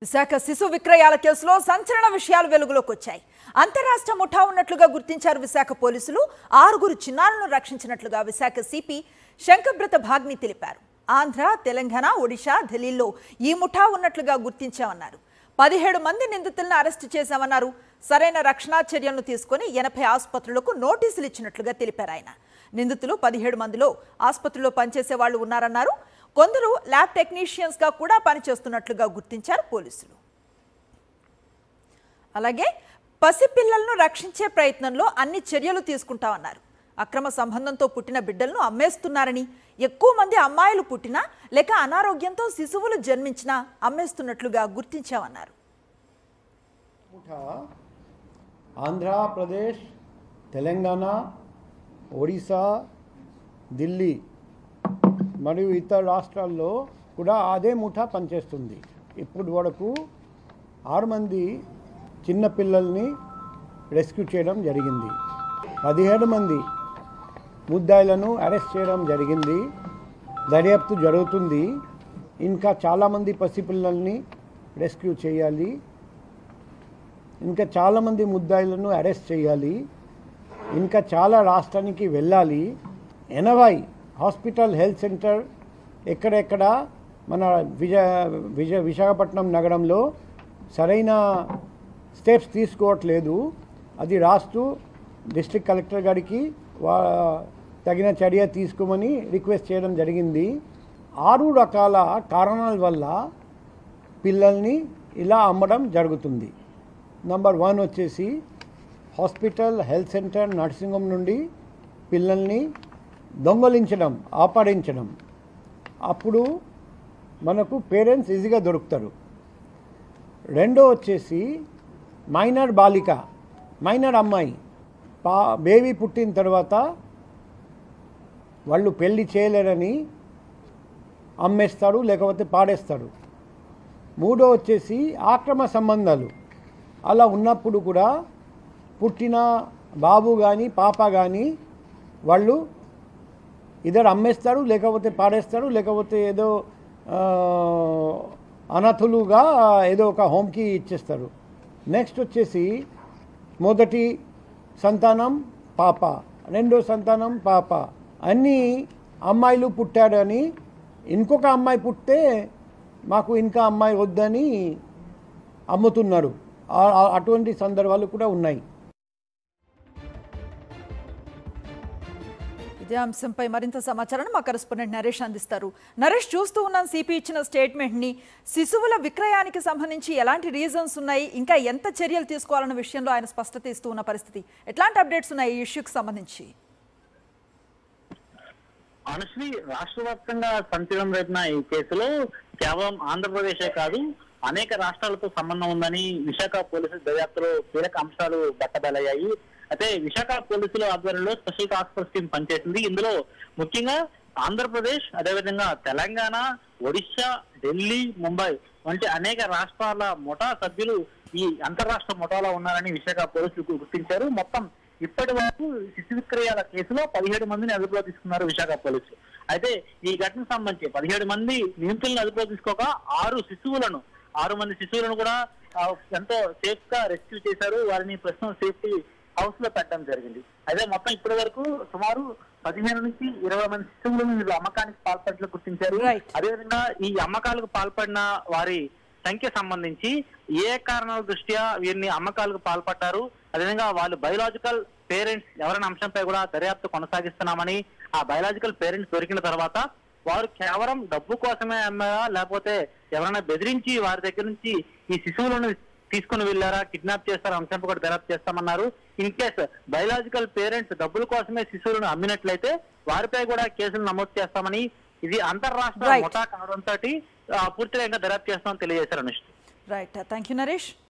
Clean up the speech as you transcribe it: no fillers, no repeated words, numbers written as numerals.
విశాఖ శిశు విక్రయాల కేసులో సంచలన విషయాలు వెలుగులోకి వచ్చాయి. అంతరాష్ట్ర ముఠా ఉన్నట్లుగా గుర్తించారు విశాఖ పోలీసులు. 6 చిన్నారులను రక్షించినట్లుగా విశాఖ సిపి శంకబ్రత భాగ్ని తెలిపారు. ఆంధ్ర, తెలంగాణ, ఒడిశా, ఢిల్లీలో ఈ ముఠా ఉన్నట్లుగా గుర్తించామన్నారు. 17 మంది నిందితులను అరెస్టు చేశామన్నారు. సరైన రక్షణా చర్యలను తీసుకుని 80 ఆసుపత్రులకు నోటీసులు ఇచ్చినట్లుగా తెలిపారు ఆయన. నిందితులు 17 మందిలో ఆసుపత్రిలో పనిచేసే వాళ్ళు ఉన్నారన్నారు. కొందరు ల్యాబ్ టెక్నీషియన్స్ గా కూడా పనిచేస్తున్నట్లుగా గుర్తించారు పోలీసులు. అలాగే పసిపిల్లలను రక్షించే ప్రయత్నంలో అన్ని చర్యలు తీసుకుంటామన్నారు. అక్రమ సంబంధంతో పుట్టిన బిడ్డలను అమ్మేస్తున్నారని, ఎక్కువ మంది అమ్మాయిలు పుట్టినా లేక అనారోగ్యంతో శిశువులు జన్మించినా అమ్మేస్తున్నట్లుగా గుర్తించామన్నారు. ఆంధ్రప్రదేశ్, తెలంగాణ, ఒడిశా, ఢిల్లీ మరియు ఇతర రాష్ట్రాల్లో కూడా అదే ముఠా పనిచేస్తుంది. ఇప్పుడు వరకు 6 మంది చిన్నపిల్లల్ని రెస్క్యూ చేయడం జరిగింది. 17 మంది ముద్దాయిలను అరెస్ట్ చేయడం జరిగింది. దర్యాప్తు జరుగుతుంది. ఇంకా చాలామంది పసిపిల్లల్ని రెస్క్యూ చేయాలి. ఇంకా చాలామంది ముద్దాయిలను అరెస్ట్ చేయాలి. ఇంకా చాలా రాష్ట్రానికి వెళ్ళాలి. 80 హాస్పిటల్, హెల్త్ సెంటర్ ఎక్కడెక్కడ మన విశాఖపట్నం నగరంలో సరైన స్టెప్స్ తీసుకోవట్లేదు. అది రాస్తూ డిస్ట్రిక్ట్ కలెక్టర్ గారికి తగిన చర్య తీసుకోమని రిక్వెస్ట్ చేయడం జరిగింది. 6 రకాల కారణాల వల్ల పిల్లల్ని ఇలా అమ్మడం జరుగుతుంది. నంబర్ 1 వచ్చేసి hospital, health centre, nursing home నుండి పిల్లల్ని దొంగలించడం, అపహరించడం. అప్పుడు మనకు పేరెంట్స్ ఈజీగా దొరుకుతారు. రెండో వచ్చేసి మైనర్ బాలిక, మైనర్ అమ్మాయి బేబీ పుట్టిన తర్వాత వాళ్ళు పెళ్లి చేయలేరని అమ్మేస్తారు, లేకపోతే పాడేస్తారు. మూడో వచ్చేసి ఆక్రమ సంబంధాలు. అలా ఉన్నప్పుడు కూడా పుట్టిన బాబు కానీ పాప కానీ వాళ్ళు ఇద్దరు అమ్మేస్తారు, లేకపోతే పాడేస్తారు, లేకపోతే ఏదో అనాథులుగా ఏదో ఒక హోమ్కి ఇచ్చేస్తారు. నెక్స్ట్ వచ్చేసి మొదటి సంతానం పాప, రెండో సంతానం పాప, అన్నీ అమ్మాయిలు పుట్టాడని ఇంకొక అమ్మాయి పుట్టే మాకు ఇంకా అమ్మాయి వద్దని అమ్ముతున్నారు. అటువంటి సందర్భాలు కూడా ఉన్నాయి. ఇదే అంశంపై మరింత సమాచారాన్ని మా కరెస్పాండెంట్ నరేష్ అందిస్తారు. నరేష్, చూస్తూ ఉన్నాం సిపి ఇచ్చిన స్టేట్మెంట్ని. శిశువుల విక్రయానికి సంబంధించి ఎలాంటి రీజన్స్ ఉన్నాయి, ఇంకా ఎంత చర్యలు తీసుకోవాలన్న విషయంలో ఆయన స్పష్టత ఇస్తూ ఉన్న పరిస్థితి. ఎట్లాంటి అప్డేట్స్ ఉన్నాయి ఈ ఇష్యూకి సంబంధించి? అనుశ్రీ, రాష్ట్ర వ్యాప్తంగా సంచలనం రేపిన ఈ కేసులో కేవలం ఆంధ్రప్రదేశే కాదు, అనేక రాష్ట్రాలతో సంబంధం ఉందని విశాఖ పోలీసుల దర్యాప్తులో కీలక అంశాలు బట్టబయలయ్యాయి. అయితే విశాఖ పోలీసుల ఆధ్వర్యంలో స్పెషల్ టాస్క్ ఫోర్స్ టీం పనిచేసింది. ఇందులో ముఖ్యంగా ఆంధ్రప్రదేశ్, అదేవిధంగా తెలంగాణ, ఒడిశా, ఢిల్లీ, ముంబై వంటి అనేక రాష్ట్రాల ముఠా సభ్యులు ఈ అంతర్రాష్ట్ర ముఠాలో ఉన్నారని విశాఖ పోలీసులు గుర్తించారు. మొత్తం ఇప్పటి వరకు శిశు విక్రయాల కేసులో 17 మందిని అదుపులో తీసుకున్నారు విశాఖ పోలీసులు. అయితే ఈ ఘటనకు సంబంధించి 17 మంది నిందితులను అదుపులో తీసుకోక 6 మంది శిశువులను కూడా ఎంతో సేఫ్ గా రెస్క్యూ చేశారు. వారిని ప్రస్తుతం సేఫ్టీ హౌస్ లో పెట్టడం జరిగింది. అయితే మొత్తం ఇప్పటి వరకు సుమారు 15 నుంచి 20 మంది శిశువులను వీళ్ళు అమ్మకానికి పాల్పడినట్లు గుర్తించారు. అదేవిధంగా ఈ అమ్మకాలకు పాల్పడిన వారి సంఖ్య సంబంధించి ఏ కారణాల దృష్ట్యా వీరిని అమ్మకాలకు పాల్పడ్డారు, అదేవిధంగా వాళ్ళు బయోలాజికల్ పేరెంట్స్ ఎవరైనా అంశంపై కూడా దర్యాప్తు కొనసాగిస్తున్నామని, ఆ బయోలాజికల్ పేరెంట్స్ దొరికిన తర్వాత వారు కేవలం డబ్బు కోసమే అమ్మారా, లేకపోతే ఎవరైనా బెదిరించి వారి దగ్గర నుంచి ఈ శిశువులను తీసుకుని వెళ్ళారా, కిడ్నాప్ చేస్తారా అంశంపై కూడా దర్యాప్తు చేస్తామన్నారు. ఇన్ కేస్ బయోలాజికల్ పేరెంట్స్ డబ్బుల కోసమే శిశువులను అమ్మినట్లయితే వారిపై కూడా కేసులు నమోదు చేస్తామని, ఇది అంతర్రాష్ట్ర ముఠా కావడంతో పూర్తిగా ఇంకా దర్యాప్తు చేస్తామని తెలియజేశారు. Anushtha. Right, thank you Naresh.